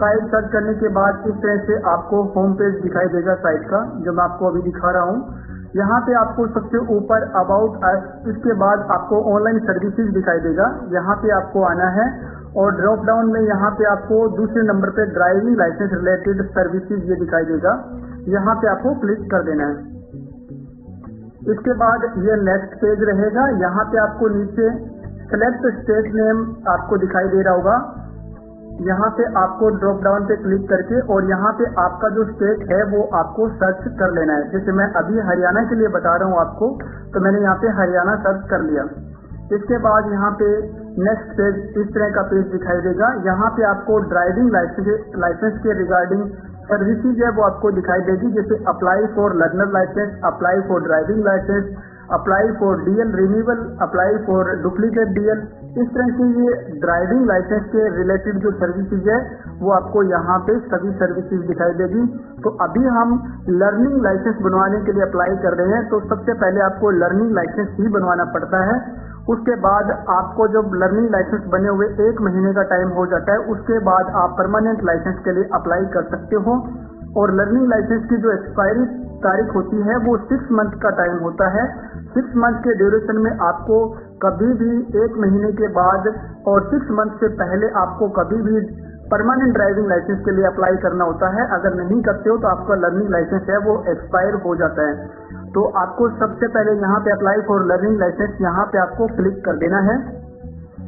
Site search करने के बाद इस तरह से आपको होम पेज दिखाई देगा साइट का, जो मैं आपको अभी दिखा रहा हूँ। यहाँ पे आपको सबसे ऊपर अबाउट अस, इसके बाद आपको ऑनलाइन सर्विसेज दिखाई देगा। यहाँ पे आपको आना है और ड्रॉप डाउन में यहाँ पे आपको दूसरे नंबर पे ड्राइविंग लाइसेंस रिलेटेड सर्विसेज ये दिखाई देगा। यहाँ पे आपको क्लिक कर देना है। इसके बाद ये नेक्स्ट पेज रहेगा। यहाँ पे आपको नीचे सेलेक्ट स्टेट नेम आपको दिखाई दे रहा होगा। यहाँ पे आपको ड्रॉप डाउन पे क्लिक करके और यहाँ पे आपका जो स्टेट है वो आपको सर्च कर लेना है। जैसे मैं अभी हरियाणा के लिए बता रहा हूँ आपको, तो मैंने यहाँ पे हरियाणा सर्च कर लिया। इसके बाद यहाँ पे नेक्स्ट पेज इस तरह का पेज दिखाई देगा। यहाँ पे आपको ड्राइविंग लाइसेंस के रिगार्डिंग सर्विसेज है वो आपको दिखाई देगी, जैसे apply for learner licence, apply for driving licence, apply for DL renewal, apply for duplicate DL. इस तरह से ये ड्राइविंग लाइसेंस के रिलेटेड जो सर्विसेज है वो आपको यहाँ पे सभी सर्विसेज दिखाई देगी। तो अभी हम लर्निंग लाइसेंस बनवाने के लिए अप्लाई कर रहे हैं, तो सबसे पहले आपको लर्निंग लाइसेंस ही बनवाना पड़ता है। उसके बाद आपको जब लर्निंग लाइसेंस बने हुए 1 महीने का टाइम हो जाता है, उसके बाद आप परमानेंट लाइसेंस के लिए अप्लाई कर सकते हो। और लर्निंग लाइसेंस की जो एक्सपायरी तारीख होती है वो 6 मंथ का टाइम होता है। 6 मंथ के ड्यूरेशन में आपको कभी भी 1 महीने के बाद और 6 मंथ से पहले आपको कभी भी परमानेंट ड्राइविंग लाइसेंस के लिए अप्लाई करना होता है। अगर नहीं करते हो तो आपका लर्निंग लाइसेंस है वो एक्सपायर हो जाता है। तो आपको सबसे पहले यहाँ पे अप्लाई फॉर लर्निंग लाइसेंस, यहाँ पे आपको क्लिक कर देना है।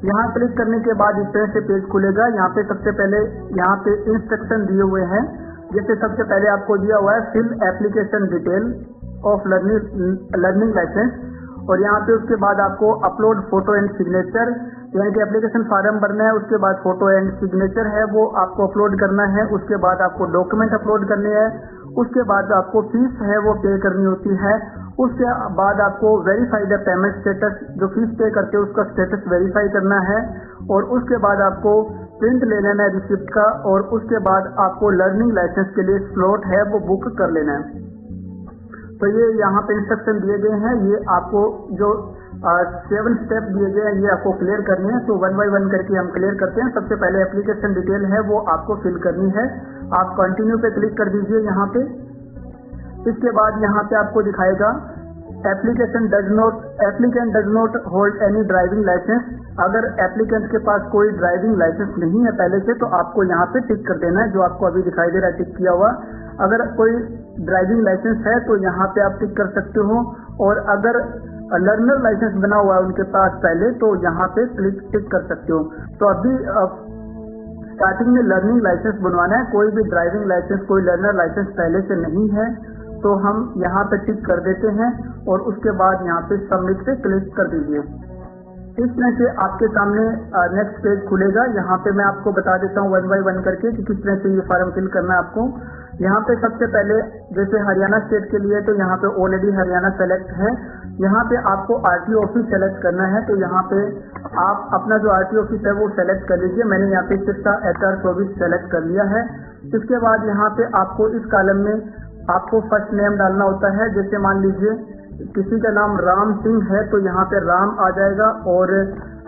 यहाँ क्लिक करने के बाद इस तरह से पेज खुलेगा। यहाँ पे सबसे पहले यहाँ पे इंस्ट्रक्शन दिए हुए हैं। जैसे सबसे पहले आपको दिया हुआ है fill application detail of learning licence, और यहाँ पे उसके बाद आपको अपलोड फोटो एंड सिग्नेचर, यानी कि एप्लीकेशन फॉर्म भरना है। उसके बाद फोटो एंड सिग्नेचर है वो आपको अपलोड करना है। उसके बाद आपको डॉक्यूमेंट अपलोड करने हैं। उसके बाद आपको फीस है वो पे करनी होती है। उसके बाद आपको वेरीफाई द पेमेंट स्टेटस, जो फीस पे करते हो उसका स्टेटस वेरीफाई करना है। और उसके बाद आपको प्रिंट ले लेना है रिसिप्ट का, और उसके बाद आपको लर्निंग लाइसेंस के लिए स्लॉट है वो बुक कर लेना है। तो ये यहाँ पे इंस्ट्रक्शन दिए गए हैं। ये आपको जो 7 स्टेप दिए गए हैं ये आपको क्लियर करनी है। तो 1 बाय 1 करके हम क्लियर करते हैं। सबसे पहले एप्लीकेशन डिटेल है वो आपको फिल करनी है। आप कंटिन्यू पे क्लिक कर दीजिए यहाँ पे। इसके बाद यहाँ पे आपको दिखाएगा applicant does not hold any driving licence. अगर एप्लीकेंट के पास कोई ड्राइविंग लाइसेंस नहीं है पहले से, तो आपको यहाँ पे टिक कर देना है, जो आपको अभी दिखाई दे रहा है टिक किया हुआ। अगर कोई ड्राइविंग लाइसेंस है तो यहाँ पे आप टिक कर सकते हो, और अगर लर्नर लाइसेंस बना हुआ है उनके पास पहले, तो यहाँ पे टिक कर सकते हो। तो अभी स्टार्टिंग में लर्निंग लाइसेंस बनवाना है। कोई भी ड्राइविंग लाइसेंस, कोई लर्नर लाइसेंस पहले से नहीं है तो हम यहाँ पे टिक कर देते हैं, और उसके बाद यहाँ पे सबमिट पे क्लिक कर दीजिए। इस तरह से आपके सामने नेक्स्ट पेज खुलेगा। यहाँ पे मैं आपको बता देता हूँ 1 बाय 1 करके कि किस तरह से ये फॉर्म फिल करना है आपको। यहाँ पे सबसे पहले जैसे हरियाणा स्टेट के लिए, तो यहाँ पे ऑलरेडी हरियाणा सेलेक्ट है। यहाँ पे आपको आरटीओ ऑफिस सेलेक्ट करना है। तो यहाँ पे आप अपना जो आरटीओ ऑफिस है वो सेलेक्ट कर लीजिए। मैंने यहाँ पे सिर्फ HR 24 सेलेक्ट कर लिया है। इसके बाद यहाँ पे आपको इस कॉलम में आपको फर्स्ट नेम डालना होता है। जैसे मान लीजिए किसी का नाम राम सिंह है तो यहाँ पे राम आ जाएगा, और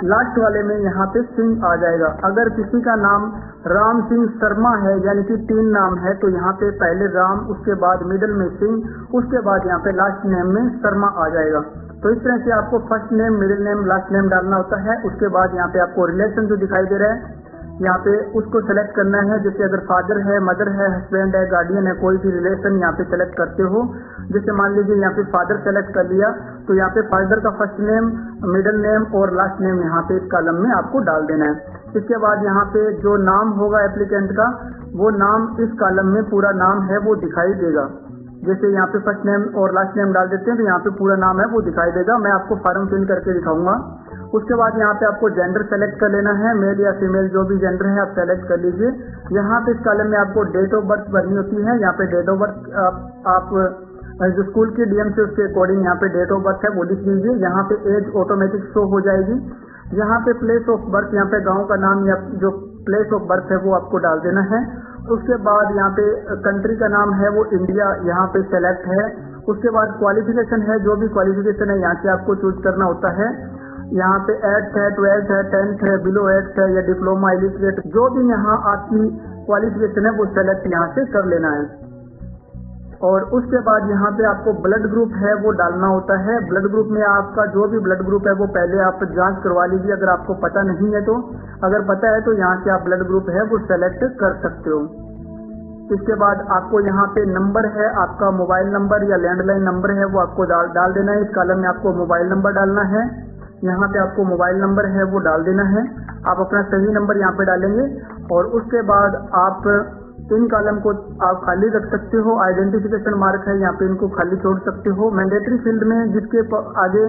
लास्ट वाले में यहाँ पे सिंह आ जाएगा। अगर किसी का नाम राम सिंह शर्मा है, यानी कि 3 नाम है, तो यहाँ पे पहले राम, उसके बाद मिडिल में सिंह, उसके बाद यहाँ पे लास्ट नेम में शर्मा आ जाएगा। तो इस तरह से आपको first name, middle name, last name डालना होता है। उसके बाद यहाँ पे आपको रिलेशन जो दिखाई दे रहा है यहाँ पे उसको सेलेक्ट करना है। जैसे अगर फादर है, मदर है, हस्बैंड है, गार्डियन है, कोई भी रिलेशन यहाँ पे सेलेक्ट करते हो। जैसे मान लीजिए यहाँ पे फादर सेलेक्ट कर लिया, तो यहाँ पे फादर का फर्स्ट नेम, मिडिल नेम और लास्ट नेम यहाँ पे इस कॉलम में आपको डाल देना है। इसके बाद यहाँ पे जो नाम होगा एप्लीकेंट का, वो नाम इस कॉलम में पूरा नाम है वो दिखाई देगा। जैसे यहाँ पे फर्स्ट नेम और लास्ट नेम डाल देते हैं तो यहाँ पे पूरा नाम है वो दिखाई देगा। मैं आपको फॉर्म फिल करके दिखाऊंगा। उसके बाद यहाँ पे आपको जेंडर सेलेक्ट कर लेना है, मेल या फीमेल जो भी जेंडर है आप सेलेक्ट कर लीजिए। यहाँ पे इस कॉलम में आपको डेट ऑफ बर्थ भरनी होती है। यहाँ पे डेट ऑफ बर्थ आप जो स्कूल की डीएम से उसके अकॉर्डिंग यहाँ पे डेट ऑफ बर्थ है वो लिख दीजिए। यहाँ पे एज ऑटोमेटिक शो हो जाएगी। यहाँ पे प्लेस ऑफ बर्थ, यहाँ पे गाँव का नाम या जो प्लेस ऑफ बर्थ है वो आपको डाल देना है। उसके बाद यहाँ पे कंट्री का नाम है वो इंडिया यहाँ पे सेलेक्ट है। उसके बाद क्वालिफिकेशन है, जो भी क्वालिफिकेशन है यहाँ से आपको चूज करना होता है। यहाँ पे 8th है, 12th है, 10th है, बिलो 8th है या डिप्लोमा इलिटरेट, जो भी यहाँ आपकी क्वालिफिकेशन है वो सेलेक्ट यहाँ से कर लेना है। और उसके बाद यहाँ पे आपको ब्लड ग्रुप है वो डालना होता है। ब्लड ग्रुप में आपका जो भी ब्लड ग्रुप है वो पहले आप जांच करवा लीजिए, अगर आपको पता नहीं है तो। अगर पता है तो यहाँ से आप ब्लड ग्रुप है वो सेलेक्ट कर सकते हो। इसके बाद आपको यहाँ पे नंबर है, आपका मोबाइल नंबर या लैंडलाइन नंबर है वो आपको डाल देना है। इस कॉलम में आपको मोबाइल नंबर डालना है, यहाँ पे आपको मोबाइल नंबर है वो डाल देना है। आप अपना सही नंबर यहाँ पे डालेंगे और उसके बाद आप इन कॉलम को आप खाली रख सकते हो। आइडेंटिफिकेशन मार्क है यहाँ पे, इनको खाली छोड़ सकते हो। मैंडेटरी फील्ड में जिसके आगे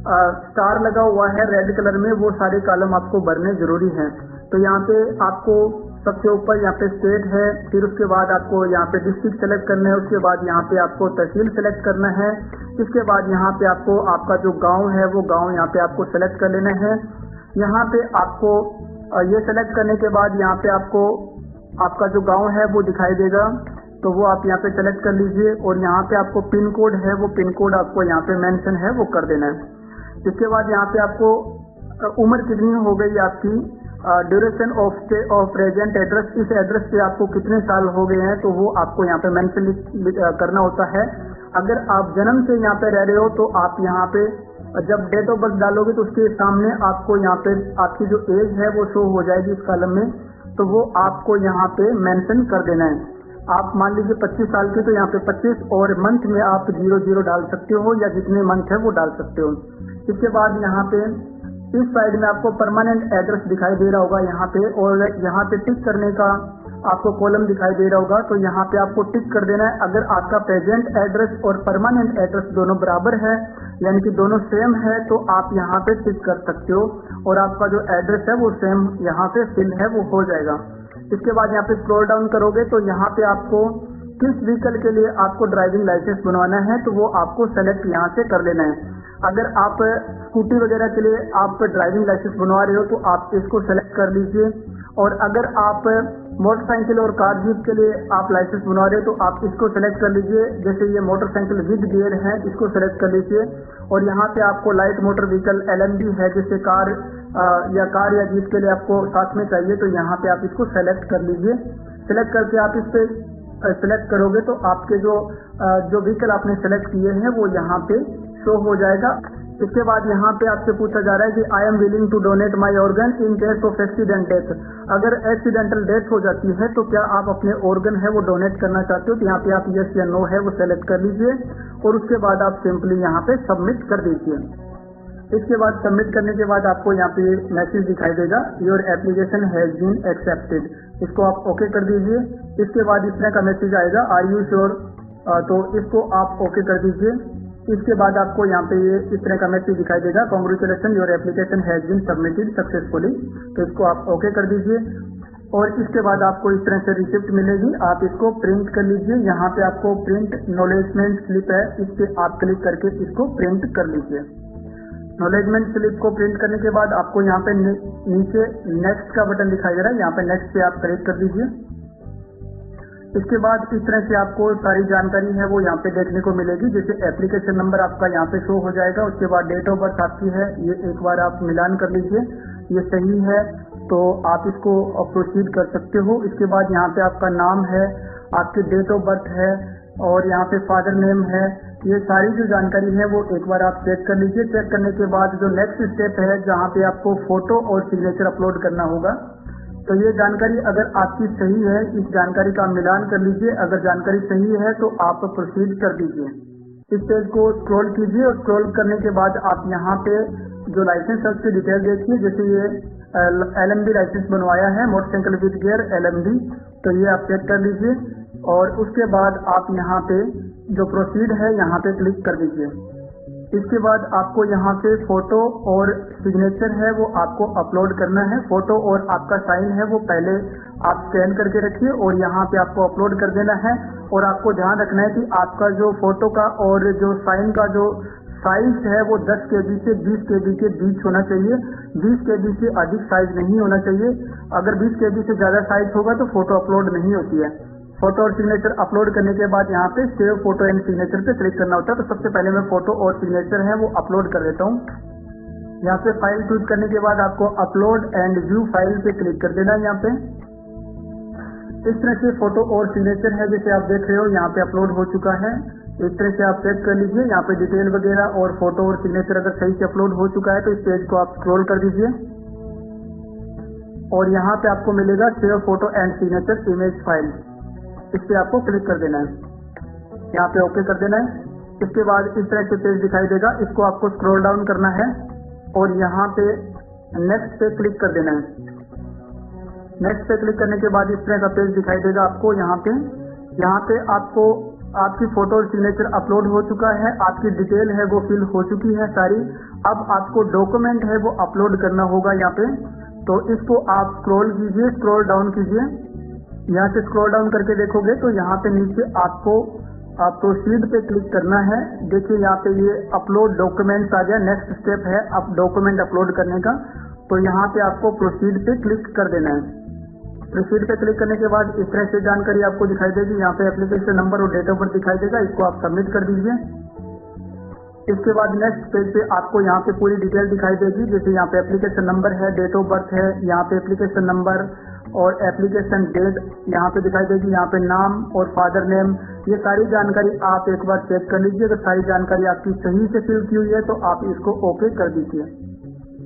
स्टार लगा हुआ है रेड कलर में, वो सारे कॉलम आपको भरने जरूरी हैं। तो यहाँ पे आपको सबसे ऊपर यहाँ पे स्टेट है, फिर उसके बाद आपको यहाँ पे डिस्ट्रिक्ट सेलेक्ट करना है, उसके बाद यहाँ पे आपको तहसील सेलेक्ट करना है, इसके बाद यहाँ पे आपको आपका जो गांव है वो गांव यहाँ पे आपको सेलेक्ट कर लेना है। यहाँ पे आपको ये सेलेक्ट करने के बाद यहाँ पे आपको आपका जो गांव है वो दिखाई देगा, तो वो आप यहाँ पे सेलेक्ट कर लीजिए। और यहाँ पे आपको पिन कोड है वो पिन कोड आपको यहाँ पे मेंशन है वो कर देना है। इसके बाद यहाँ पे आपको उम्र कितनी हो गई आपकी, duration of stay of present address, इस एड्रेस पे आपको कितने साल हो गए हैं तो वो आपको यहाँ पे मेंशन करना होता है। अगर आप जन्म से यहाँ पे रह रहे हो तो आप यहाँ पे जब डेट ऑफ बर्थ डालोगे तो उसके सामने आपको यहाँ पे आपकी जो एज है वो शो हो जाएगी इस कॉलम में, तो वो आपको यहाँ पे मेंशन कर देना है। आप मान लीजिए 25 साल के, तो यहाँ पे 25 और मंथ में आप 00 डाल सकते हो या जितने मंथ है वो डाल सकते हो। इसके बाद यहाँ पे इस साइड में आपको परमानेंट एड्रेस दिखाई दे रहा होगा यहाँ पे, और यहाँ पे टिक करने का आपको कॉलम दिखाई दे रहा होगा, तो यहाँ पे आपको टिक कर देना है। अगर आपका प्रेजेंट एड्रेस और परमानेंट एड्रेस दोनों बराबर है, यानी कि दोनों सेम है, तो आप यहाँ पे टिक कर सकते हो और आपका जो एड्रेस है वो सेम यहाँ पे फिल है वो हो जाएगा। इसके बाद यहाँ पे स्क्रॉल डाउन करोगे तो यहाँ पे आपको किस व्हीकल के लिए आपको ड्राइविंग लाइसेंस बनवाना है तो वो आपको सेलेक्ट यहाँ से कर लेना है। अगर आप स्कूटी वगैरह के लिए आप ड्राइविंग लाइसेंस बनवा रहे हो तो आप इसको सेलेक्ट कर लीजिए, और अगर आप मोटरसाइकिल और कार जीप के लिए आप लाइसेंस बनवा रहे हो तो आप इसको सेलेक्ट कर लीजिए। जैसे ये मोटरसाइकिल विद गियर है, इसको सेलेक्ट कर लीजिए। और यहाँ पे आपको लाइट मोटर व्हीकल LMD है, जैसे कार या जीप के लिए आपको साथ में चाहिए, तो यहाँ पे आप इसको सेलेक्ट कर लीजिए। सेलेक्ट करके आप इस पे सेलेक्ट करोगे तो आपके जो व्हीकल आपने सेलेक्ट किए हैं वो यहाँ पे शो हो जाएगा। इसके बाद यहाँ पे आपसे पूछा जा रहा है कि I am willing to donate my organ in case of accident death. अगर एक्सीडेंटल डेथ हो जाती है तो क्या आप अपने ऑर्गन है वो डोनेट करना चाहते हो, तो यहाँ पे आप यस या नो है वो सेलेक्ट कर लीजिए और उसके बाद आप सिंपली यहाँ पे सबमिट कर दीजिए। इसके बाद सबमिट करने के बाद आपको यहाँ पे मैसेज दिखाई देगा, your application has been accepted. इसको आप ओके कर दीजिए। इसके बाद इस तरह का मैसेज आएगा, आर यू श्योर, तो इसको आप ओके कर दीजिए। इसके बाद आपको यहाँ पे ये इस तरह का मैसेज दिखाई देगा, congratulation your application has been submitted successfully, तो इसको आप ओके कर दीजिए। और इसके बाद आपको इस तरह से रिसिप्ट मिलेगी, आप इसको प्रिंट कर लीजिए। यहाँ पे आपको प्रिंट नॉलेजमेंट स्लिप है, इस पे आप क्लिक करके इसको प्रिंट कर लीजिए। नॉलेजमेंट स्लिप को प्रिंट करने के बाद आपको यहाँ पे नीचे नेक्स्ट का बटन दिखाई दे रहा है, यहाँ पे नेक्स्ट पे आप क्लिक कर दीजिए। इसके बाद इस तरह से आपको सारी जानकारी है वो यहाँ पे देखने को मिलेगी, जैसे एप्लीकेशन नंबर आपका यहाँ पे शो हो जाएगा। उसके बाद डेट ऑफ बर्थ आपकी है, ये एक बार आप मिलान कर लीजिए, ये सही है तो आप इसको प्रोसीड कर सकते हो। इसके बाद यहाँ पे आपका नाम है, आपकी डेट ऑफ बर्थ है और यहाँ पे फादर नेम है, ये सारी जो जानकारी है वो एक बार आप चेक कर लीजिए। चेक करने के बाद जो नेक्स्ट स्टेप है जहाँ पे आपको फोटो और सिग्नेचर अपलोड करना होगा, तो ये जानकारी अगर आपकी सही है, इस जानकारी का मिलान कर लीजिए। अगर जानकारी सही है तो आप प्रोसीड कर दीजिए। इस पेज को स्क्रॉल कीजिए और स्क्रॉल करने के बाद आप यहाँ पे जो लाइसेंस है उसकी डिटेल देखिए। जैसे ये LMD लाइसेंस बनवाया है, मोटरसाइकिल विद गियर LMD, तो ये आप चेक कर लीजिए। और उसके बाद आप यहाँ पे जो प्रोसीड है यहाँ पे क्लिक कर दीजिए। इसके बाद आपको यहाँ पे फोटो और सिग्नेचर है वो आपको अपलोड करना है। फोटो और आपका साइन है वो पहले आप स्कैन करके रखिए और यहाँ पे आपको अपलोड कर देना है। और आपको ध्यान रखना है कि आपका जो फोटो का और जो साइन का जो साइज है वो 10 KB से 20 KB के बीच होना चाहिए। 20 KB से अधिक साइज नहीं होना चाहिए। अगर 20 KB से ज्यादा साइज होगा तो फोटो अपलोड नहीं होती है। फोटो और सिग्नेचर अपलोड करने के बाद यहाँ पे सेव फोटो एंड सिग्नेचर पे क्लिक करना होता है। तो सबसे पहले मैं फोटो और सिग्नेचर है वो अपलोड कर देता हूँ। यहाँ पे फाइल चूज करने के बाद आपको अपलोड एंड व्यू फाइल पे क्लिक कर देना है। यहाँ पे इस तरह से फोटो और सिग्नेचर है जैसे आप देख रहे हो यहाँ पे अपलोड हो चुका है। इस तरह से आप चेक कर लीजिए, यहाँ पे डिटेल वगैरह और फोटो और सिग्नेचर अगर सही से अपलोड हो चुका है तो इस पेज को आप स्क्रॉल कर दीजिए और यहाँ पे आपको मिलेगा save photo and signature image file, इस पे आपको क्लिक कर देना है, यहाँ पे ओके कर देना है। इसके बाद इस तरह से पेज दिखाई देगा, इसको आपको स्क्रॉल डाउन करना है और यहाँ पे नेक्स्ट पे क्लिक कर देना है। नेक्स्ट पे क्लिक करने के बाद इस तरह का पेज दिखाई देगा आपको। यहाँ पे आपको आपकी फोटो और सिग्नेचर अपलोड हो चुका है, आपकी डिटेल है वो फिल हो चुकी है सारी। अब आपको डॉक्यूमेंट है वो अपलोड करना होगा यहाँ पे, तो इसको आप स्क्रॉल कीजिए, स्क्रॉल डाउन कीजिए। यहाँ से स्क्रॉल डाउन करके देखोगे तो यहाँ पे नीचे आपको प्रोसीड पे क्लिक करना है। देखिए यहाँ पे ये अपलोड डॉक्यूमेंट्स आ गया, नेक्स्ट स्टेप है अब डॉक्यूमेंट अपलोड करने का, तो यहाँ पे आपको प्रोसीड पे क्लिक कर देना है। प्रोसीड पे क्लिक करने के बाद इस तरह से जानकारी आपको दिखाई देगी, यहाँ पे एप्लीकेशन नंबर और डेट ऑफ बर्थ दिखाई देगा, इसको आप सबमिट कर दीजिए। इसके बाद नेक्स्ट पेज पे आपको यहाँ पे पूरी डिटेल दिखाई देगी, जैसे यहाँ पे एप्लीकेशन नंबर है, डेट ऑफ बर्थ है, यहाँ पे एप्लीकेशन नंबर और एप्लीकेशन डेट यहाँ पे दिखाई देगी, यहाँ पे नाम और फादर नेम, ये सारी जानकारी आप एक बार चेक कर लीजिए। अगर सारी जानकारी आपकी सही से फिल की हुई है तो आप इसको ओके कर दीजिए।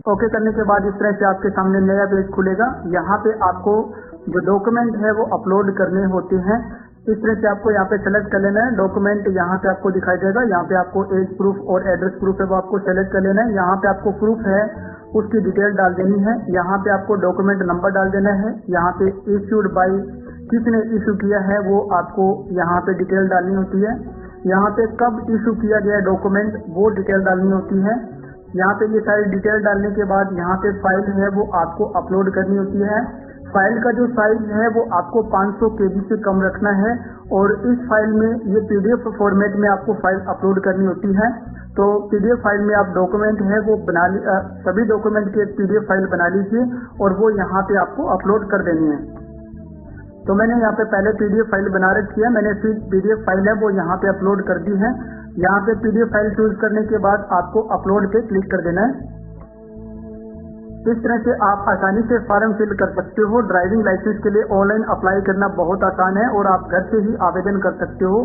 ओके करने के बाद इस तरह से आपके सामने नया पेज खुलेगा। यहाँ पे आपको जो डॉक्यूमेंट है वो अपलोड करने होते हैं, इस तरह से आपको यहाँ पे सेलेक्ट कर लेना है। डॉक्यूमेंट यहाँ पे आपको दिखाई देगा, यहाँ पे आपको एज प्रूफ और एड्रेस प्रूफ है वो आपको सेलेक्ट कर लेना है। यहाँ पे आपको प्रूफ है उसकी डिटेल डाल देनी है, यहाँ पे आपको डॉक्यूमेंट नंबर डाल देना है, यहाँ पे इश्यूड बाय किसने इशू किया है वो आपको यहाँ पे डिटेल डालनी होती है, यहाँ पे कब इशू किया गया डॉक्यूमेंट वो डिटेल डालनी होती है। यहाँ पे ये सारी डिटेल डालने के बाद यहाँ पे फाइल है वो आपको अपलोड करनी होती है। फाइल का जो साइज है वो आपको 500 KB से कम रखना है और इस फाइल में ये PDF फॉर्मेट में आपको फाइल अपलोड करनी होती है। तो PDF फाइल में आप डॉक्यूमेंट है वो सभी डॉक्यूमेंट की एक PDF फाइल बना लीजिए और वो यहाँ पे आपको अपलोड कर देनी है। तो मैंने यहाँ पे पहले PDF फाइल बना रखी है, मैंने फिर PDF फाइल है वो यहाँ पे अपलोड कर दी है। यहाँ पे PDF फाइल चूज करने के बाद आपको अपलोड पे क्लिक कर देना है। इस तरह से आप आसानी से फॉर्म फिल कर सकते हो। ड्राइविंग लाइसेंस के लिए ऑनलाइन अप्लाई करना बहुत आसान है और आप घर से ही आवेदन कर सकते हो।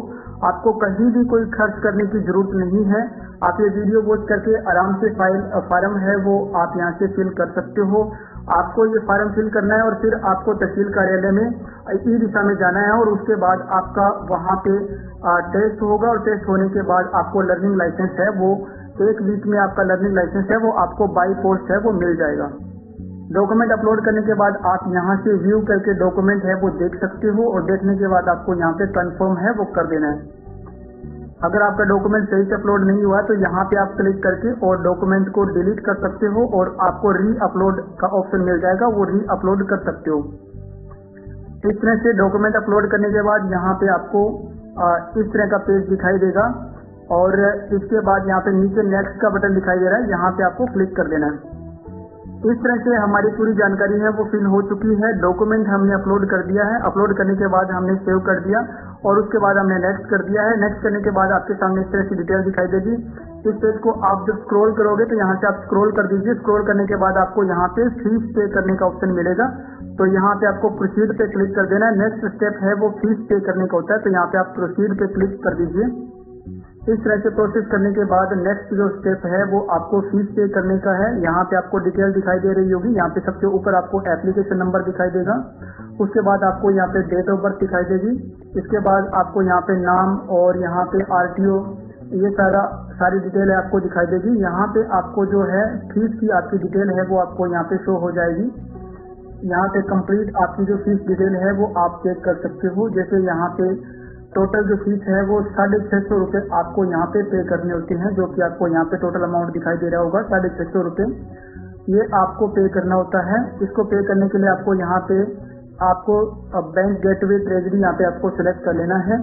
आपको कहीं भी कोई खर्च करने की जरूरत नहीं है। आप ये वीडियो वॉच करके आराम से फॉर्म है वो आप यहाँ से फिल कर सकते हो। आपको ये फॉर्म फिल करना है और फिर आपको तहसील कार्यालय में ई-दिशा में जाना है और उसके बाद आपका वहाँ पे टेस्ट होगा और टेस्ट होने के बाद आपको लर्निंग लाइसेंस है वो 1 वीक में आपका लर्निंग लाइसेंस है वो आपको बाई पोस्ट है वो मिल जाएगा। डॉक्यूमेंट अपलोड करने के बाद आप यहाँ से व्यू करके डॉक्यूमेंट है वो देख सकते हो और देखने के बाद आपको यहाँ पे कंफर्म है वो कर देना है। अगर आपका डॉक्यूमेंट सही से अपलोड नहीं हुआ तो यहाँ पे आप क्लिक करके और डॉक्यूमेंट को डिलीट कर सकते हो और आपको री अपलोड का ऑप्शन मिल जाएगा, वो री अपलोड कर सकते हो। इस तरह से डॉक्यूमेंट अपलोड करने के बाद यहाँ पे आपको इस तरह का पेज दिखाई देगा और इसके बाद यहाँ पे नीचे नेक्स्ट का बटन दिखाई दे रहा है, यहाँ पे आपको क्लिक कर देना है। इस तरह से हमारी पूरी जानकारी है वो फिल हो चुकी है। डॉक्यूमेंट हमने अपलोड कर दिया है, अपलोड करने के बाद हमने सेव कर दिया और उसके बाद हमने नेक्स्ट कर दिया है। नेक्स्ट करने के बाद आपके सामने इस तरह की डिटेल दिखाई देगी। इस पेज को आप जब स्क्रॉल करोगे तो यहाँ से आप स्क्रॉल कर दीजिए। स्क्रॉल करने के बाद आपको यहाँ पे फीस पे करने का ऑप्शन मिलेगा, तो यहाँ पे आपको प्रोसीड पे क्लिक कर देना है। नेक्स्ट स्टेप है वो फीस पे करने का होता है, तो यहाँ पे आप प्रोसीड पे क्लिक कर दीजिए। इस तरह से प्रोसेस करने के बाद नेक्स्ट जो स्टेप है वो आपको फीस पे करने का है। यहाँ पे आपको डिटेल दिखाई दे रही होगी, यहाँ पे सबसे ऊपर आपको एप्लीकेशन नंबर दिखाई देगा, उसके बाद आपको यहाँ पे डेट ऑफ बर्थ दिखाई देगी, इसके बाद आपको यहाँ पे नाम और यहाँ पे RTO ये सारी डिटेल आपको दिखाई देगी। यहाँ पे आपको जो है फीस की आपकी डिटेल है वो आपको यहाँ पे शो हो जाएगी। यहाँ पे कंप्लीट आपकी जो फीस डिटेल है वो आप चेक कर सकते हो। जैसे यहाँ पे टोटल जो फीस है वो 650 रुपये आपको यहाँ पे करने होते हैं, जो कि आपको यहाँ पे टोटल अमाउंट दिखाई दे रहा होगा 650 रुपये, ये आपको पे करना होता है। इसको पे करने के लिए आपको यहाँ पे बैंक गेटवे ट्रेजरी यहाँ पे आपको सिलेक्ट कर लेना है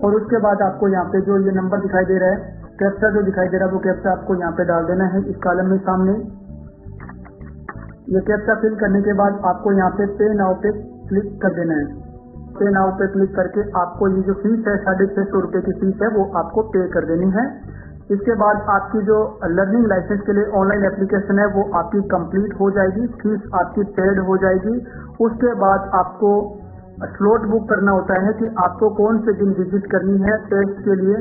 और उसके बाद आपको यहाँ पे जो ये नंबर दिखाई दे रहा है, कैप्चा जो दिखाई दे रहा है वो कैप्चा आपको यहाँ पे डाल देना है इस कॉलम में सामने। ये कैप्चा फिल करने के बाद आपको यहाँ पे पे नाउ पे क्लिक कर देना है। पे नाउ पे क्लिक करके आपको ये जो फीस है 650 रुपये की फीस है वो आपको पे कर देनी है। इसके बाद आपकी जो लर्निंग लाइसेंस के लिए ऑनलाइन एप्लीकेशन है वो आपकी कंप्लीट हो जाएगी, फीस आपकी पेड हो जाएगी। उसके बाद आपको स्लॉट बुक करना होता है कि आपको कौन से दिन विजिट करनी है टेस्ट के लिए।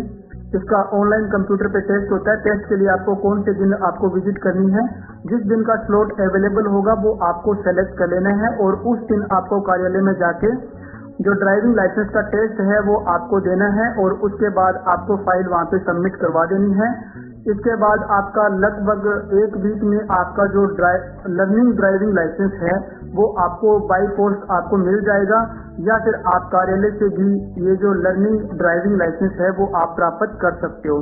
इसका ऑनलाइन कंप्यूटर पे टेस्ट होता है। टेस्ट के लिए आपको कौन से दिन आपको विजिट करनी है, जिस दिन का स्लॉट अवेलेबल होगा वो आपको सेलेक्ट कर लेना है और उस दिन आपको कार्यालय में जाके जो ड्राइविंग लाइसेंस का टेस्ट है वो आपको देना है और उसके बाद आपको फाइल वहां पे सबमिट करवा देनी है। इसके बाद आपका लगभग 1 वीक में आपका जो लर्निंग ड्राइविंग लाइसेंस है वो आपको बाई पोस्ट आपको मिल जाएगा, या फिर आप कार्यालय से भी ये जो लर्निंग ड्राइविंग लाइसेंस है वो आप प्राप्त कर सकते हो।